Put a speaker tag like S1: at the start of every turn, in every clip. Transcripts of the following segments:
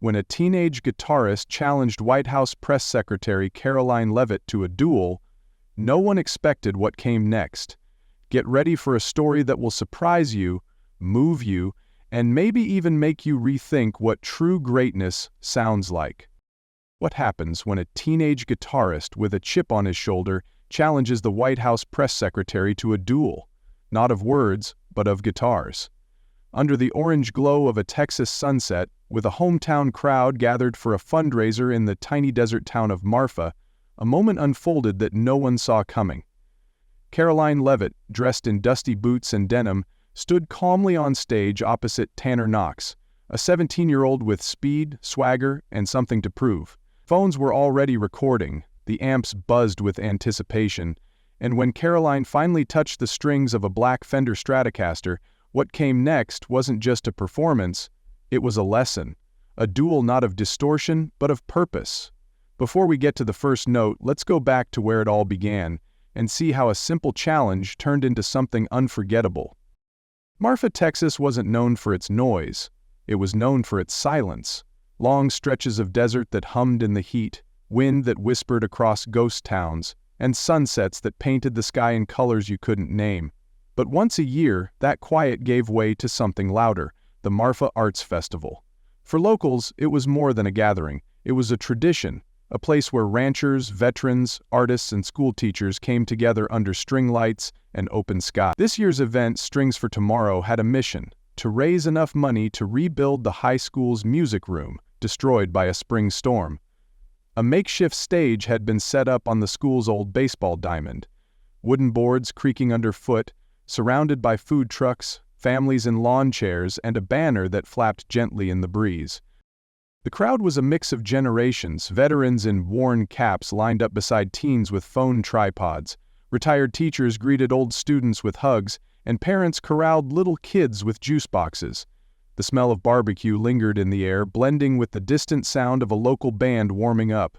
S1: when a teenage guitarist challenged White House Press Secretary Karoline Leavitt to a duel, no one expected what came next. Get ready for a story that will surprise you, move you, and maybe even make you rethink what true greatness sounds like. What happens when a teenage guitarist with a chip on his shoulder challenges the White House press secretary to a duel, not of words, but of guitars? Under the orange glow of a Texas sunset, with a hometown crowd gathered for a fundraiser in the tiny desert town of Marfa, a moment unfolded that no one saw coming. Karoline Leavitt, dressed in dusty boots and denim, stood calmly on stage opposite Tanner Knox, a 17-year-old with speed, swagger, and something to prove. Phones were already recording, the amps buzzed with anticipation, and when Karoline finally touched the strings of a black Fender Stratocaster, what came next wasn't just a performance, it was a lesson, a duel not of distortion, but of purpose. Before we get to the first note, let's go back to where it all began, and see how a simple challenge turned into something unforgettable. Marfa, Texas wasn't known for its noise, it was known for its silence. Long stretches of desert that hummed in the heat, wind that whispered across ghost towns, and sunsets that painted the sky in colors you couldn't name. But once a year, that quiet gave way to something louder, the Marfa Arts Festival. For locals, it was more than a gathering, it was a tradition, a place where ranchers, veterans, artists, and school teachers came together under string lights and open sky. This year's event, Strings for Tomorrow, had a mission: to raise enough money to rebuild the high school's music room, destroyed by a spring storm. A makeshift stage had been set up on the school's old baseball diamond, wooden boards creaking underfoot, surrounded by food trucks, families in lawn chairs, and a banner that flapped gently in the breeze. The crowd was a mix of generations, veterans in worn caps lined up beside teens with phone tripods, retired teachers greeted old students with hugs, and parents corralled little kids with juice boxes. The smell of barbecue lingered in the air, blending with the distant sound of a local band warming up.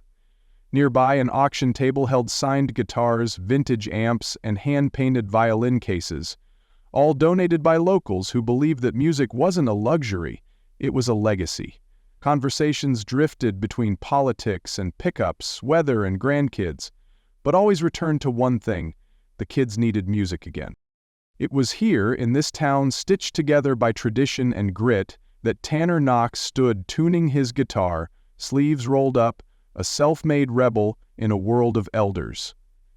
S1: Nearby, an auction table held signed guitars, vintage amps, and hand-painted violin cases, all donated by locals who believed that music wasn't a luxury, it was a legacy. Conversations drifted between politics and pickups, weather and grandkids, but always returned to one thing: the kids needed music again. It was here, in this town stitched together by tradition and grit, that Tanner Knox stood tuning his guitar, sleeves rolled up, a self-made rebel in a world of elders.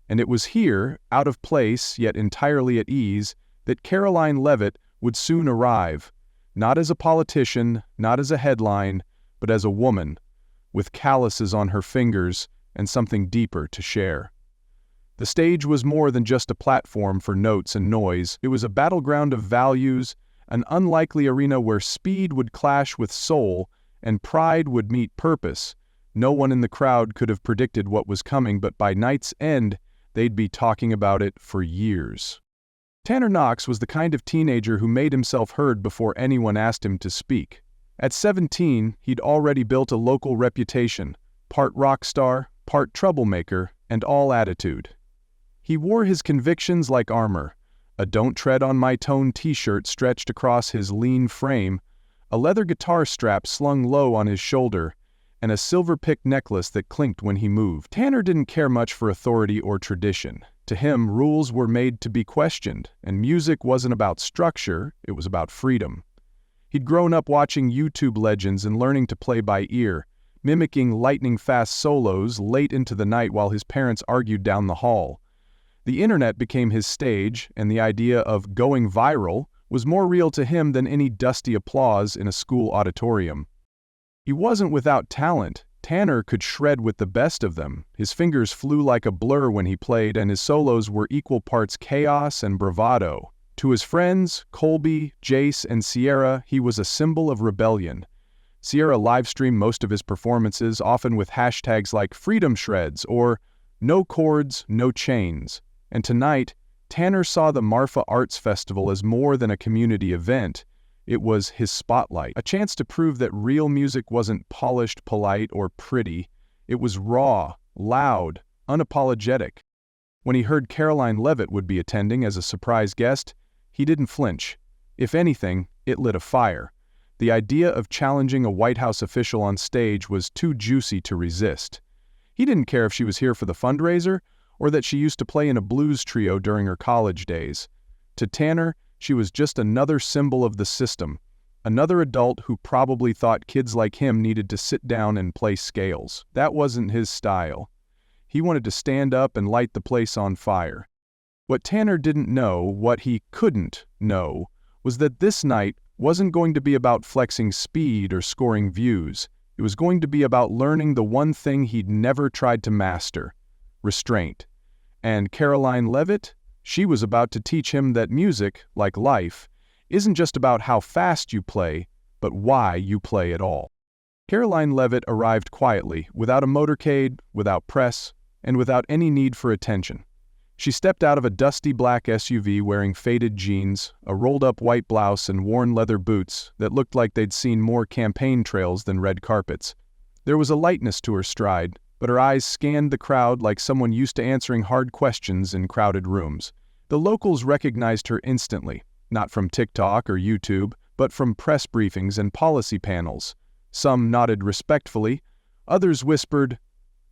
S1: And it was here, out of place yet entirely at ease, that Karoline Leavitt would soon arrive, not as a politician, not as a headline, but as a woman, with calluses on her fingers and something deeper to share. The stage was more than just a platform for notes and noise, it was a battleground of values, an unlikely arena where speed would clash with soul and pride would meet purpose. No one in the crowd could have predicted what was coming, but by night's end, they'd be talking about it for years. Tanner Knox was the kind of teenager who made himself heard before anyone asked him to speak. At 17, he'd already built a local reputation, part rock star, part troublemaker, and all attitude. He wore his convictions like armor, a "Don't Tread on My Tone" t-shirt stretched across his lean frame, a leather guitar strap slung low on his shoulder, and a silver-picked necklace that clinked when he moved. Tanner didn't care much for authority or tradition. To him, rules were made to be questioned, and music wasn't about structure, it was about freedom. He'd grown up watching YouTube legends and learning to play by ear, mimicking lightning-fast solos late into the night while his parents argued down the hall. The internet became his stage, and the idea of going viral was more real to him than any dusty applause in a school auditorium. He wasn't without talent. Tanner could shred with the best of them. His fingers flew like a blur when he played, and his solos were equal parts chaos and bravado. To his friends, Colby, Jace, and Sierra, he was a symbol of rebellion. Sierra livestreamed most of his performances, often with hashtags like "Freedom Shreds" or "No Chords, No Chains." And tonight, Tanner saw the Marfa Arts Festival as more than a community event. It was his spotlight, a chance to prove that real music wasn't polished, polite, or pretty. It was raw, loud, unapologetic. When he heard Karoline Leavitt would be attending as a surprise guest, he didn't flinch. If anything, it lit a fire. The idea of challenging a White House official on stage was too juicy to resist. He didn't care if she was here for the fundraiser or that she used to play in a blues trio during her college days. To Tanner, she was just another symbol of the system, another adult who probably thought kids like him needed to sit down and play scales. That wasn't his style. He wanted to stand up and light the place on fire. What Tanner didn't know, what he couldn't know, was that this night wasn't going to be about flexing speed or scoring views. It was going to be about learning the one thing he'd never tried to master: restraint. And Karoline Leavitt? She was about to teach him that music, like life, isn't just about how fast you play, but why you play at all. Karoline Leavitt arrived quietly, without a motorcade, without press, and without any need for attention. She stepped out of a dusty black SUV wearing faded jeans, a rolled-up white blouse, and worn leather boots that looked like they'd seen more campaign trails than red carpets. There was a lightness to her stride, but her eyes scanned the crowd like someone used to answering hard questions in crowded rooms. The locals recognized her instantly, not from TikTok or YouTube, but from press briefings and policy panels. Some nodded respectfully, others whispered,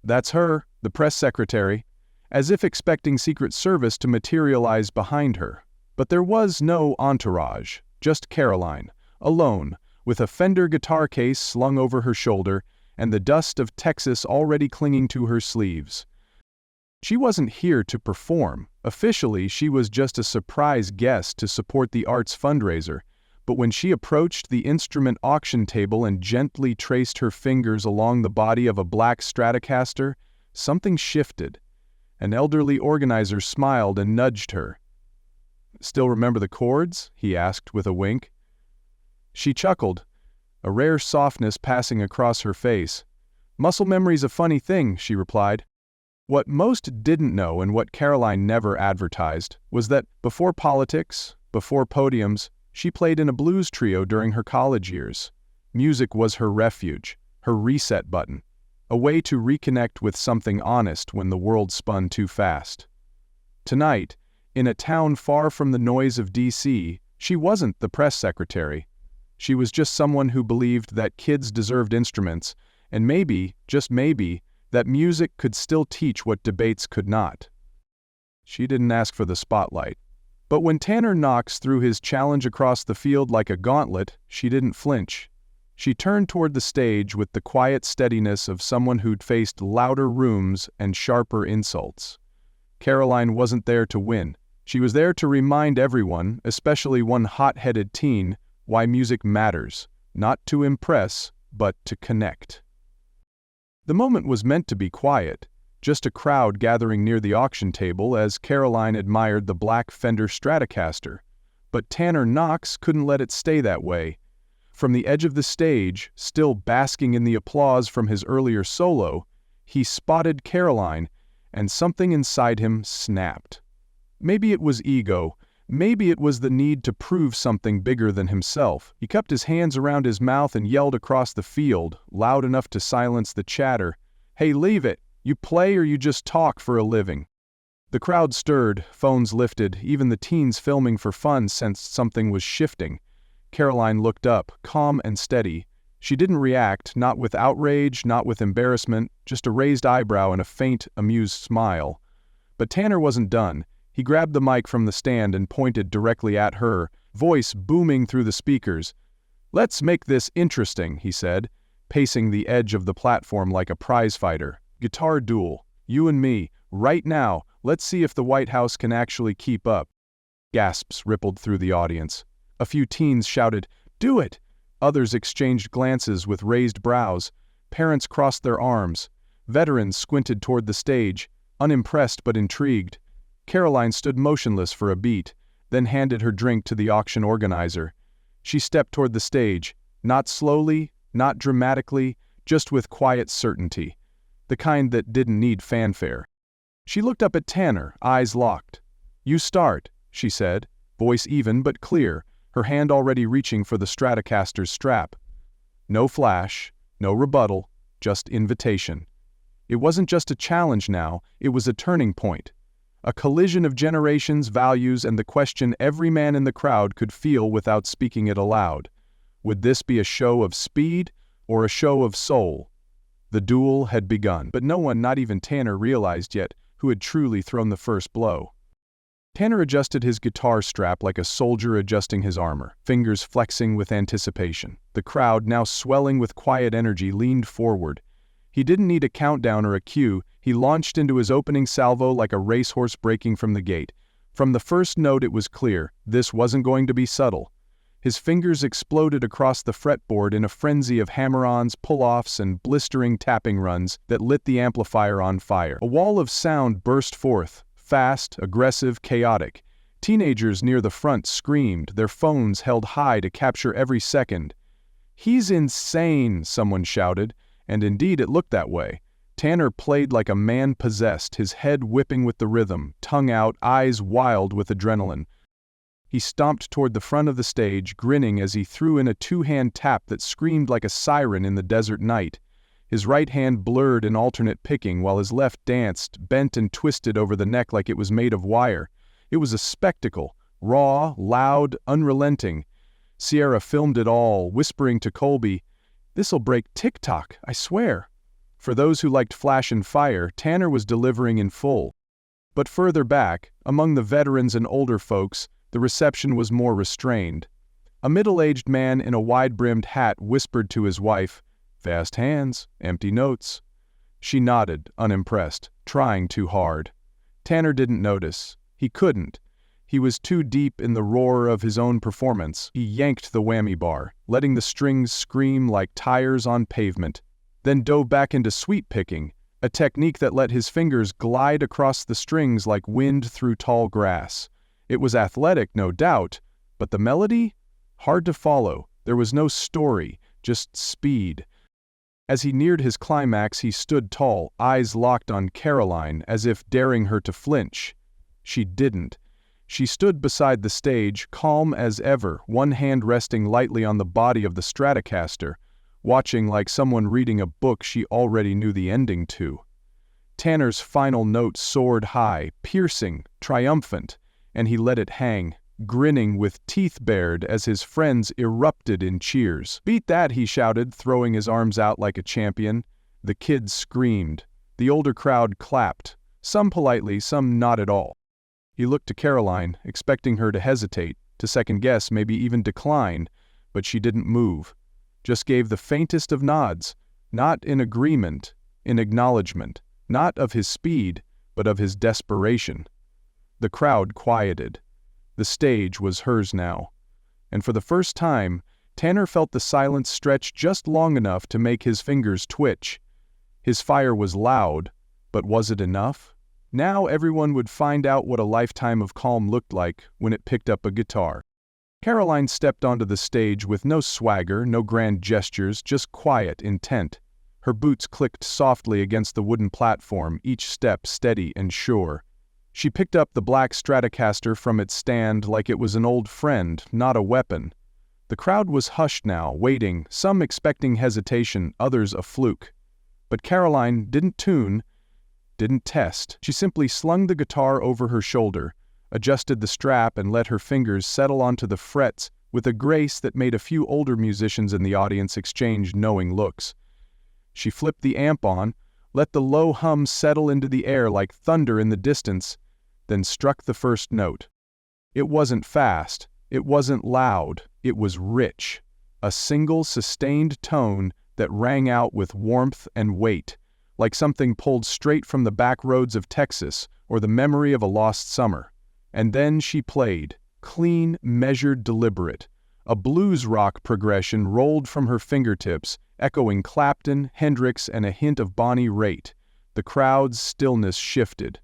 S1: "That's her, the press secretary," as if expecting Secret Service to materialize behind her. But there was no entourage, just Karoline, alone, with a Fender guitar case slung over her shoulder and the dust of Texas already clinging to her sleeves. She wasn't here to perform. Officially, she was just a surprise guest to support the arts fundraiser, but when she approached the instrument auction table and gently traced her fingers along the body of a black Stratocaster, something shifted. An elderly organizer smiled and nudged her. "Still remember the chords?" he asked with a wink. She chuckled, a rare softness passing across her face. "Muscle memory's a funny thing," she replied. What most didn't know, and what Karoline never advertised, was that before politics, before podiums, she played in a blues trio during her college years. Music was her refuge, her reset button, a way to reconnect with something honest when the world spun too fast. Tonight, in a town far from the noise of DC, she wasn't the press secretary. She was just someone who believed that kids deserved instruments, and maybe, just maybe, that music could still teach what debates could not. She didn't ask for the spotlight. But when Tanner Knox threw his challenge across the field like a gauntlet, she didn't flinch. She turned toward the stage with the quiet steadiness of someone who'd faced louder rooms and sharper insults. Karoline wasn't there to win. She was there to remind everyone, especially one hot-headed teen, why music matters, not to impress, but to connect. The moment was meant to be quiet, just a crowd gathering near the auction table as Karoline admired the black Fender Stratocaster. But Tanner Knox couldn't let it stay that way. From the edge of the stage, still basking in the applause from his earlier solo, he spotted Karoline, and something inside him snapped. Maybe it was ego. Maybe it was the need to prove something bigger than himself. He cupped his hands around his mouth and yelled across the field, loud enough to silence the chatter, "Hey, Leavitt, you play or you just talk for a living?" The crowd stirred, phones lifted, even the teens filming for fun sensed something was shifting. Karoline looked up, calm and steady. She didn't react, not with outrage, not with embarrassment, just a raised eyebrow and a faint, amused smile. But Tanner wasn't done. He grabbed the mic from the stand and pointed directly at her, voice booming through the speakers. "Let's make this interesting," he said, pacing the edge of the platform like a prizefighter. "Guitar duel. You and me. Right now. Let's see if the White House can actually keep up." Gasps rippled through the audience. A few teens shouted, "Do it!" Others exchanged glances with raised brows. Parents crossed their arms. Veterans squinted toward the stage, unimpressed but intrigued. Karoline stood motionless for a beat, then handed her drink to the auction organizer. She stepped toward the stage, not slowly, not dramatically, just with quiet certainty, the kind that didn't need fanfare. She looked up at Tanner, eyes locked. "You start," she said, voice even but clear, her hand already reaching for the Stratocaster's strap. No flash, no rebuttal, just invitation. It wasn't just a challenge now, it was a turning point. A collision of generations, values, and the question every man in the crowd could feel without speaking it aloud. Would this be a show of speed or a show of soul? The duel had begun, but no one, not even Tanner, realized yet who had truly thrown the first blow. Tanner adjusted his guitar strap like a soldier adjusting his armor, fingers flexing with anticipation. The crowd, now swelling with quiet energy, leaned forward. He didn't need a countdown or a cue. He launched into his opening salvo like a racehorse breaking from the gate. From the first note it was clear, this wasn't going to be subtle. His fingers exploded across the fretboard in a frenzy of hammer-ons, pull-offs, and blistering tapping runs that lit the amplifier on fire. A wall of sound burst forth, fast, aggressive, chaotic. Teenagers near the front screamed, their phones held high to capture every second. "He's insane," someone shouted, and indeed it looked that way. Tanner played like a man possessed, his head whipping with the rhythm, tongue out, eyes wild with adrenaline. He stomped toward the front of the stage, grinning as he threw in a two-hand tap that screamed like a siren in the desert night. His right hand blurred in alternate picking while his left danced, bent and twisted over the neck like it was made of wire. It was a spectacle, raw, loud, unrelenting. Sierra filmed it all, whispering to Colby, "This'll break TikTok, I swear." For those who liked flash and fire, Tanner was delivering in full. But further back, among the veterans and older folks, the reception was more restrained. A middle-aged man in a wide-brimmed hat whispered to his wife, "Fast hands, empty notes." She nodded, unimpressed, trying too hard. Tanner didn't notice. He couldn't. He was too deep in the roar of his own performance. He yanked the whammy bar, letting the strings scream like tires on pavement, then dove back into sweep-picking, a technique that let his fingers glide across the strings like wind through tall grass. It was athletic, no doubt, but the melody? Hard to follow. There was no story, just speed. As he neared his climax, he stood tall, eyes locked on Karoline, as if daring her to flinch. She didn't. She stood beside the stage, calm as ever, one hand resting lightly on the body of the Stratocaster, watching like someone reading a book she already knew the ending to. Tanner's final note soared high, piercing, triumphant, and he let it hang, grinning with teeth bared as his friends erupted in cheers. "Beat that," he shouted, throwing his arms out like a champion. The kids screamed. The older crowd clapped, some politely, some not at all. He looked to Karoline, expecting her to hesitate, to second-guess, maybe even decline, but she didn't move. Just gave the faintest of nods, not in agreement, in acknowledgement, not of his speed, but of his desperation. The crowd quieted. The stage was hers now. And for the first time, Tanner felt the silence stretch just long enough to make his fingers twitch. His fire was loud, but was it enough? Now everyone would find out what a lifetime of calm looked like when it picked up a guitar. Karoline stepped onto the stage with no swagger, no grand gestures, just quiet intent. Her boots clicked softly against the wooden platform, each step steady and sure. She picked up the black Stratocaster from its stand like it was an old friend, not a weapon. The crowd was hushed now, waiting, some expecting hesitation, others a fluke. But Karoline didn't tune, didn't test. She simply slung the guitar over her shoulder, adjusted the strap and let her fingers settle onto the frets with a grace that made a few older musicians in the audience exchange knowing looks. She flipped the amp on, let the low hum settle into the air like thunder in the distance, then struck the first note. It wasn't fast, it wasn't loud, it was rich. A single sustained tone that rang out with warmth and weight, like something pulled straight from the back roads of Texas or the memory of a lost summer. And then she played, clean, measured, deliberate. A blues rock progression rolled from her fingertips, echoing Clapton, Hendrix, and a hint of Bonnie Raitt. The crowd's stillness shifted.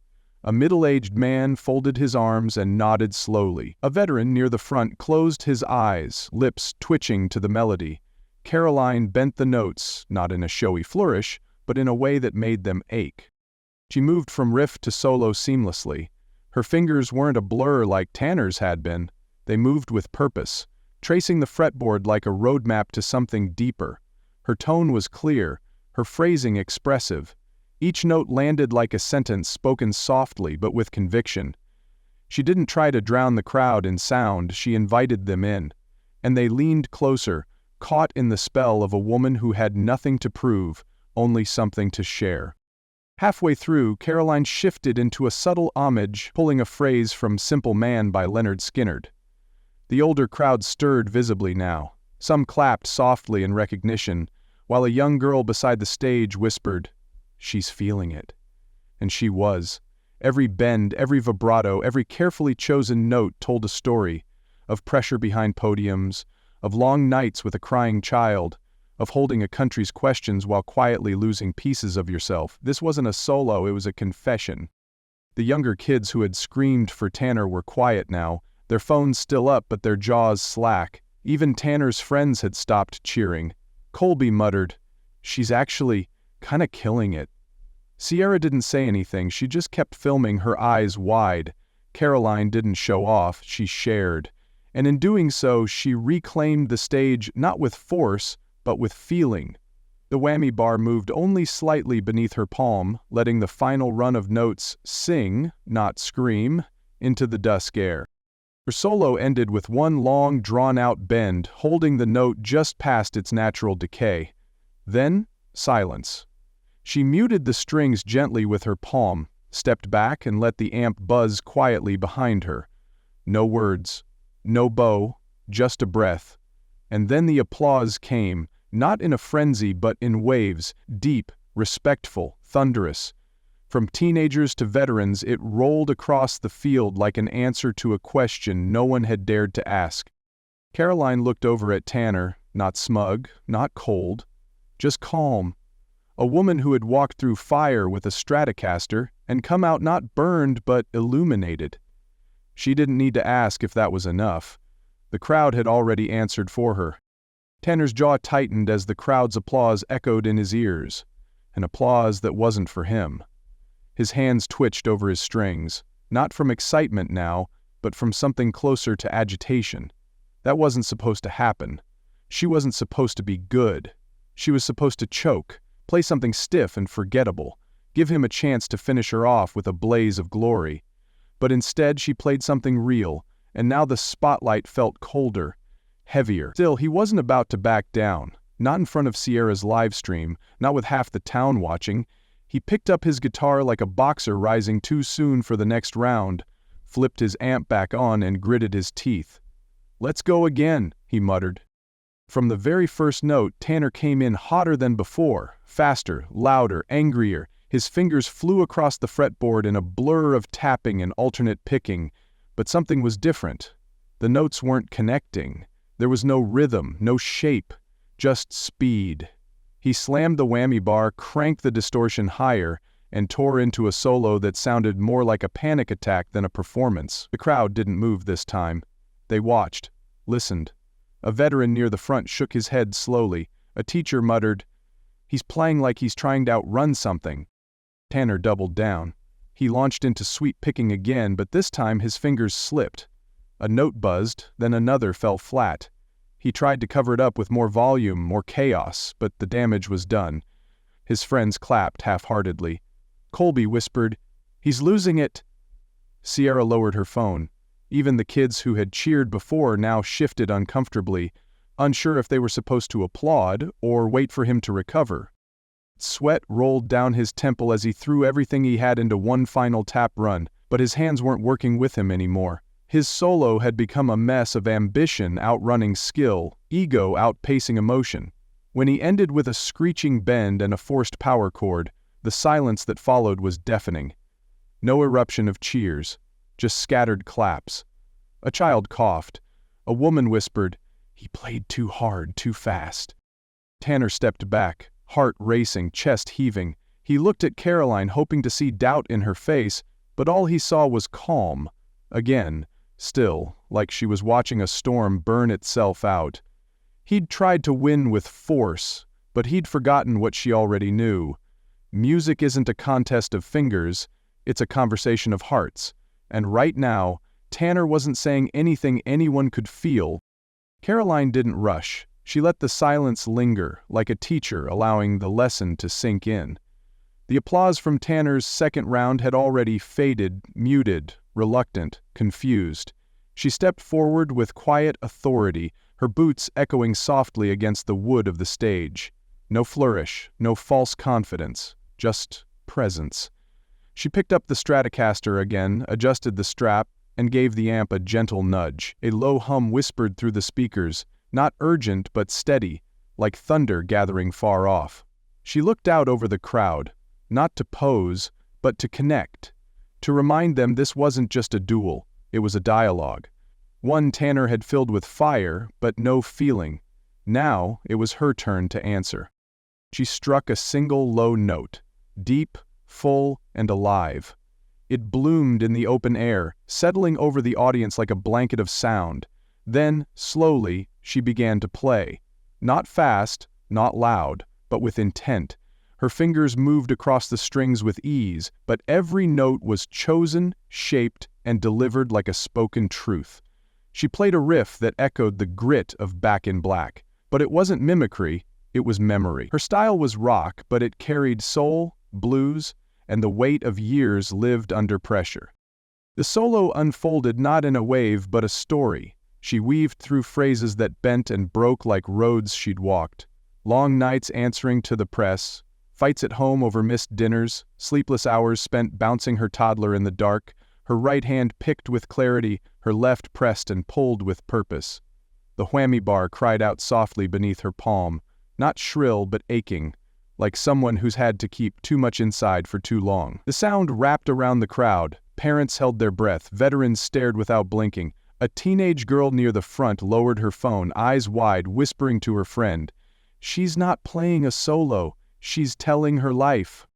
S1: A middle-aged man folded his arms and nodded slowly. A veteran near the front closed his eyes, lips twitching to the melody. Karoline bent the notes, not in a showy flourish, but in a way that made them ache. She moved from riff to solo seamlessly. Her fingers weren't a blur like Tanner's had been. They moved with purpose, tracing the fretboard like a roadmap to something deeper. Her tone was clear, her phrasing expressive. Each note landed like a sentence spoken softly but with conviction. She didn't try to drown the crowd in sound, she invited them in. And they leaned closer, caught in the spell of a woman who had nothing to prove, only something to share. Halfway through, Karoline shifted into a subtle homage, pulling a phrase from Simple Man by Leonard Skinner. The older crowd stirred visibly now. Some clapped softly in recognition, while a young girl beside the stage whispered, "She's feeling it." And she was. Every bend, every vibrato, every carefully chosen note told a story of pressure behind podiums, of long nights with a crying child, of holding a country's questions while quietly losing pieces of yourself. This wasn't a solo, it was a confession. The younger kids who had screamed for Tanner were quiet now, their phones still up but their jaws slack. Even Tanner's friends had stopped cheering. Colby muttered, "She's actually kinda killing it." Sierra didn't say anything, she just kept filming, her eyes wide. Karoline didn't show off, she shared. And in doing so, she reclaimed the stage not with force, but with feeling. The whammy bar moved only slightly beneath her palm, letting the final run of notes sing, not scream, into the dusk air. Her solo ended with one long, drawn-out bend, holding the note just past its natural decay. Then, silence. She muted the strings gently with her palm, stepped back and let the amp buzz quietly behind her. No words, no bow, just a breath. And then the applause came, not in a frenzy but in waves, deep, respectful, thunderous. From teenagers to veterans, it rolled across the field like an answer to a question no one had dared to ask. Karoline looked over at Tanner, not smug, not cold, just calm. A woman who had walked through fire with a Stratocaster and come out not burned but illuminated. She didn't need to ask if that was enough. The crowd had already answered for her. Tanner's jaw tightened as the crowd's applause echoed in his ears, an applause that wasn't for him. His hands twitched over his strings, not from excitement now, but from something closer to agitation. That wasn't supposed to happen. She wasn't supposed to be good. She was supposed to choke, play something stiff and forgettable, give him a chance to finish her off with a blaze of glory. But instead she played something real, and now the spotlight felt colder, heavier. Still, he wasn't about to back down, not in front of Sierra's live stream, not with half the town watching. He picked up his guitar like a boxer rising too soon for the next round, flipped his amp back on and gritted his teeth. "Let's go again," he muttered. From the very first note, Tanner came in hotter than before, faster, louder, angrier. His fingers flew across the fretboard in a blur of tapping and alternate picking, but something was different. The notes weren't connecting. There was no rhythm, no shape, just speed. He slammed the whammy bar, cranked the distortion higher, and tore into a solo that sounded more like a panic attack than a performance. The crowd didn't move this time. They watched, listened. A veteran near the front shook his head slowly. A teacher muttered, "He's playing like he's trying to outrun something." Tanner doubled down. He launched into sweep picking again, but this time his fingers slipped. A note buzzed, then another fell flat. He tried to cover it up with more volume, more chaos, but the damage was done. His friends clapped half-heartedly. Colby whispered, "He's losing it." Sierra lowered her phone. Even the kids who had cheered before now shifted uncomfortably, unsure if they were supposed to applaud or wait for him to recover. Sweat rolled down his temple as he threw everything he had into one final tap run, but his hands weren't working with him anymore. His solo had become a mess of ambition outrunning skill, ego outpacing emotion. When he ended with a screeching bend and a forced power chord, the silence that followed was deafening. No eruption of cheers, just scattered claps. A child coughed. A woman whispered, "He played too hard, too fast." Tanner stepped back, heart racing, chest heaving. He looked at Karoline, hoping to see doubt in her face, but all he saw was calm. Again, still, like she was watching a storm burn itself out. He'd tried to win with force, but he'd forgotten what she already knew. Music isn't a contest of fingers, it's a conversation of hearts. And right now, Tanner wasn't saying anything anyone could feel. Karoline didn't rush. She let the silence linger, like a teacher allowing the lesson to sink in. The applause from Tanner's second round had already faded, muted, reluctant, confused. She stepped forward with quiet authority, her boots echoing softly against the wood of the stage. No flourish, no false confidence, just presence. She picked up the Stratocaster again, adjusted the strap, and gave the amp a gentle nudge. A low hum whispered through the speakers, not urgent but steady, like thunder gathering far off. She looked out over the crowd, not to pose, but to connect, to remind them this wasn't just a duel, it was a dialogue. One Tanner had filled with fire, but no feeling. Now it was her turn to answer. She struck a single low note, deep, full, and alive. It bloomed in the open air, settling over the audience like a blanket of sound. Then, slowly, she began to play. Not fast, not loud, but with intent. Her fingers moved across the strings with ease, but every note was chosen, shaped, and delivered like a spoken truth. She played a riff that echoed the grit of Back in Black, but it wasn't mimicry, it was memory. Her style was rock, but it carried soul, blues, and the weight of years lived under pressure. The solo unfolded not in a wave but a story. She weaved through phrases that bent and broke like roads she'd walked. Long nights answering to the press, fights at home over missed dinners, sleepless hours spent bouncing her toddler in the dark, her right hand picked with clarity, her left pressed and pulled with purpose. The whammy bar cried out softly beneath her palm, not shrill but aching, like someone who's had to keep too much inside for too long. The sound wrapped around the crowd. Parents held their breath, veterans stared without blinking. A teenage girl near the front lowered her phone, eyes wide, whispering to her friend, "She's not playing a solo, she's telling her life."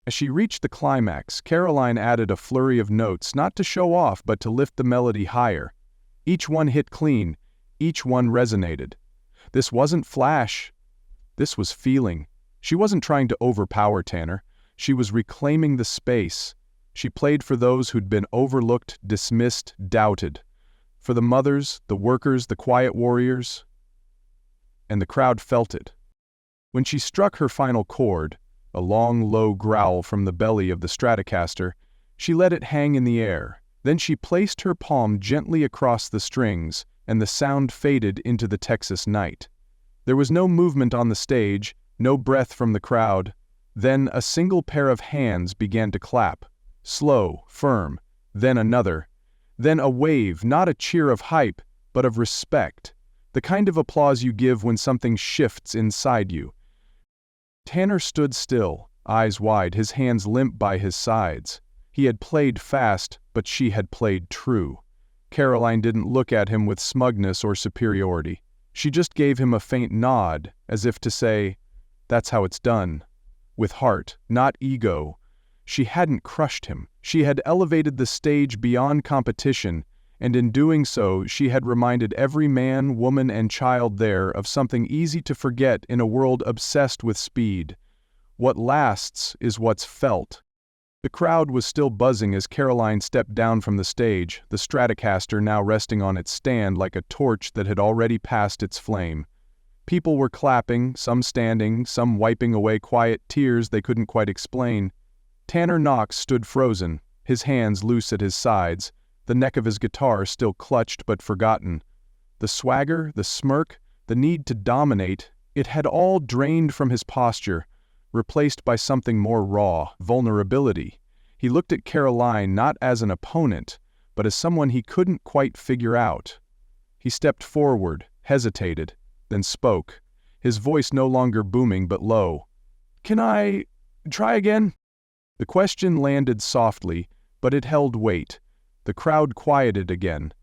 S1: As she reached the climax, Karoline added a flurry of notes, not to show off but to lift the melody higher. Each one hit clean, each one resonated. This wasn't flash, this was feeling. She wasn't trying to overpower Tanner, she was reclaiming the space. She played for those who'd been overlooked, dismissed, doubted. For the mothers, the workers, the quiet warriors. And the crowd felt it. When she struck her final chord, a long, low growl from the belly of the Stratocaster, she let it hang in the air. Then she placed her palm gently across the strings, and the sound faded into the Texas night. There was no movement on the stage, no breath from the crowd. Then a single pair of hands began to clap. Slow, firm, then another. Then a wave, not a cheer of hype, but of respect. The kind of applause you give when something shifts inside you. Tanner stood still, eyes wide, his hands limp by his sides. He had played fast, but she had played true. Karoline didn't look at him with smugness or superiority. She just gave him a faint nod, as if to say, "That's how it's done." With heart, not ego. She hadn't crushed him. She had elevated the stage beyond competition, and in doing so she had reminded every man, woman, and child there of something easy to forget in a world obsessed with speed. What lasts is what's felt. The crowd was still buzzing as Karoline stepped down from the stage, the Stratocaster now resting on its stand like a torch that had already passed its flame. People were clapping, some standing, some wiping away quiet tears they couldn't quite explain. Tanner Knox stood frozen, his hands loose at his sides, the neck of his guitar still clutched but forgotten. The swagger, the smirk, the need to dominate, it had all drained from his posture, replaced by something more raw, vulnerability. He looked at Karoline not as an opponent, but as someone he couldn't quite figure out. He stepped forward, hesitated, then spoke, his voice no longer booming but low. "Can I try again?" The question landed softly, but it held weight. The crowd quieted again.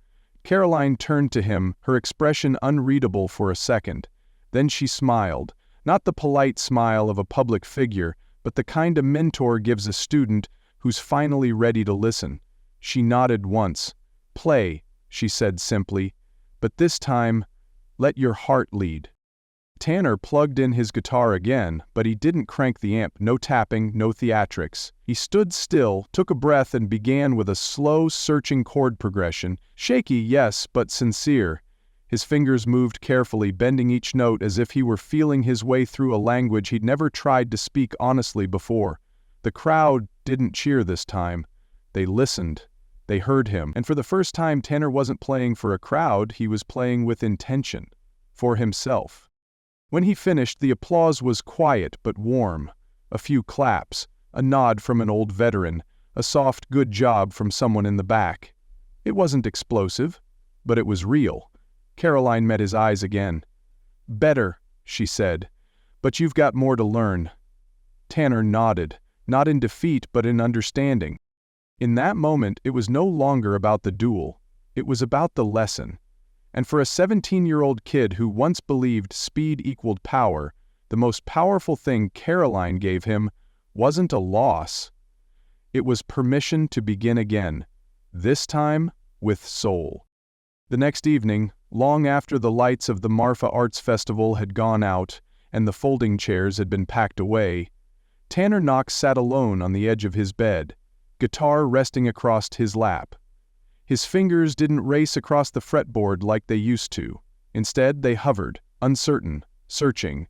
S1: Karoline turned to him, her expression unreadable for a second. Then she smiled, not the polite smile of a public figure, but the kind a mentor gives a student who's finally ready to listen. She nodded once. "Play," she said simply, "but this time, let your heart lead." Tanner plugged in his guitar again, but he didn't crank the amp, no tapping, no theatrics. He stood still, took a breath and began with a slow, searching chord progression, shaky, yes, but sincere. His fingers moved carefully, bending each note as if he were feeling his way through a language he'd never tried to speak honestly before. The crowd didn't cheer this time. They listened. They heard him. And for the first time, Tanner wasn't playing for a crowd, he was playing with intention. for himself. When he finished, the applause was quiet but warm. A few claps, a nod from an old veteran, a soft good job from someone in the back. It wasn't explosive, but it was real. Karoline met his eyes again. "Better," she said, "but you've got more to learn." Tanner nodded, not in defeat but in understanding. In that moment, it was no longer about the duel. It was about the lesson. And for a 17-year-old kid who once believed speed equaled power, the most powerful thing Karoline gave him wasn't a loss. It was permission to begin again, this time with soul. The next evening, long after the lights of the Marfa Arts Festival had gone out and the folding chairs had been packed away, Tanner Knox sat alone on the edge of his bed, guitar resting across his lap. His fingers didn't race across the fretboard like they used to. Instead, they hovered, uncertain, searching.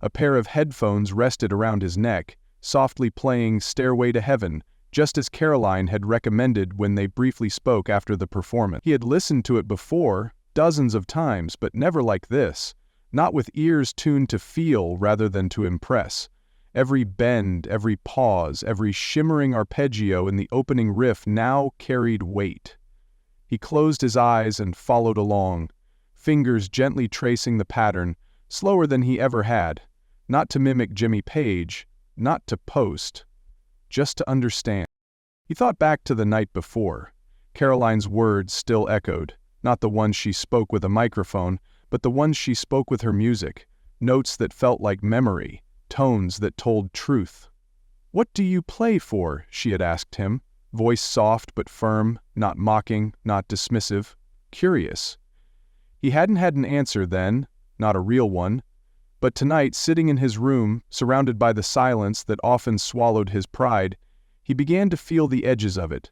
S1: A pair of headphones rested around his neck, softly playing Stairway to Heaven, just as Karoline had recommended when they briefly spoke after the performance. He had listened to it before, dozens of times, but never like this, not with ears tuned to feel rather than to impress. Every bend, every pause, every shimmering arpeggio in the opening riff now carried weight. He closed his eyes and followed along, fingers gently tracing the pattern, slower than he ever had, not to mimic Jimmy Page, not to post, just to understand. He thought back to the night before. Karoline's words still echoed, not the ones she spoke with a microphone, but the ones she spoke with her music, notes that felt like memory, tones that told truth. "What do you play for?" she had asked him, voice soft but firm, not mocking, not dismissive, curious. He hadn't had an answer then, not a real one, but tonight, sitting in his room, surrounded by the silence that often swallowed his pride, he began to feel the edges of it.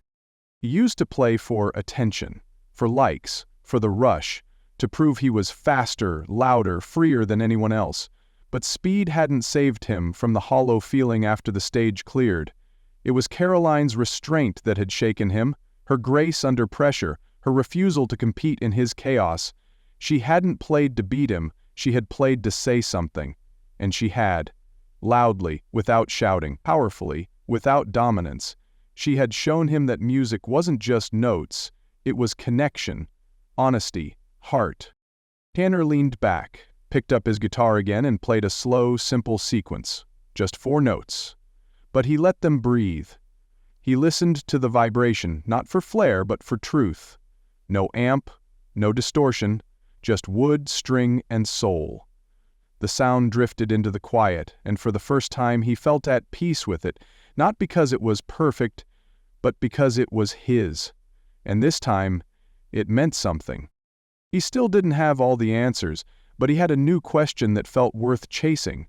S1: He used to play for attention, for likes, for the rush, to prove he was faster, louder, freer than anyone else. But speed hadn't saved him from the hollow feeling after the stage cleared. It was Karoline's restraint that had shaken him, her grace under pressure, her refusal to compete in his chaos. She hadn't played to beat him, she had played to say something. And she had. Loudly, without shouting, powerfully, without dominance. She had shown him that music wasn't just notes, it was connection, honesty, heart. Tanner leaned back, picked up his guitar again and played a slow, simple sequence. Just 4 notes. But he let them breathe. He listened to the vibration, not for flair, but for truth. No amp, no distortion, just wood, string, and soul. The sound drifted into the quiet, and for the first time he felt at peace with it, not because it was perfect, but because it was his. And this time, it meant something. He still didn't have all the answers, but he had a new question that felt worth chasing.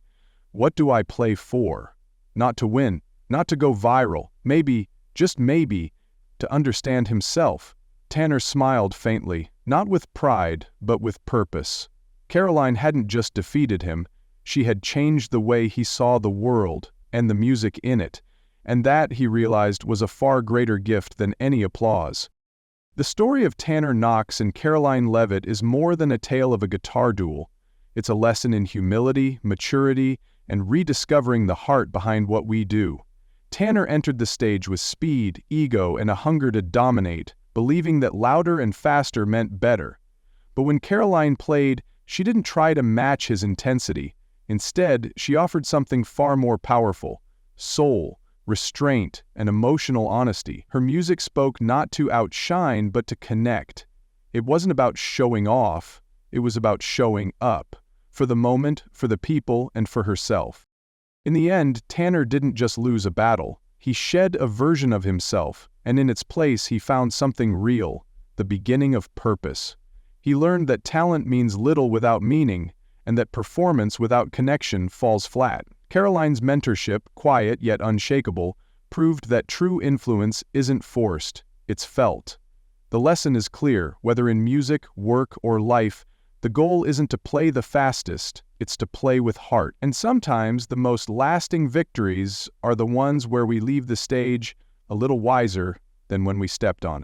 S1: What do I play for? Not to win, not to go viral, maybe, just maybe, to understand himself. Tanner smiled faintly, not with pride, but with purpose. Karoline hadn't just defeated him, she had changed the way he saw the world and the music in it, and that, he realized, was a far greater gift than any applause. The story of Tanner Knox and Karoline Leavitt is more than a tale of a guitar duel. It's a lesson in humility, maturity, and rediscovering the heart behind what we do. Tanner entered the stage with speed, ego, and a hunger to dominate, believing that louder and faster meant better. But when Karoline played, she didn't try to match his intensity. Instead, she offered something far more powerful: soul, restraint, and emotional honesty. Her music spoke not to outshine, but to connect. It wasn't about showing off, it was about showing up. For the moment, for the people, and for herself. In the end, Tanner didn't just lose a battle. He shed a version of himself, and in its place he found something real, the beginning of purpose. He learned that talent means little without meaning, and that performance without connection falls flat. Karoline's mentorship, quiet yet unshakable, proved that true influence isn't forced, it's felt. The lesson is clear: whether in music, work, or life, the goal isn't to play the fastest, it's to play with heart. And sometimes the most lasting victories are the ones where we leave the stage a little wiser than when we stepped on it.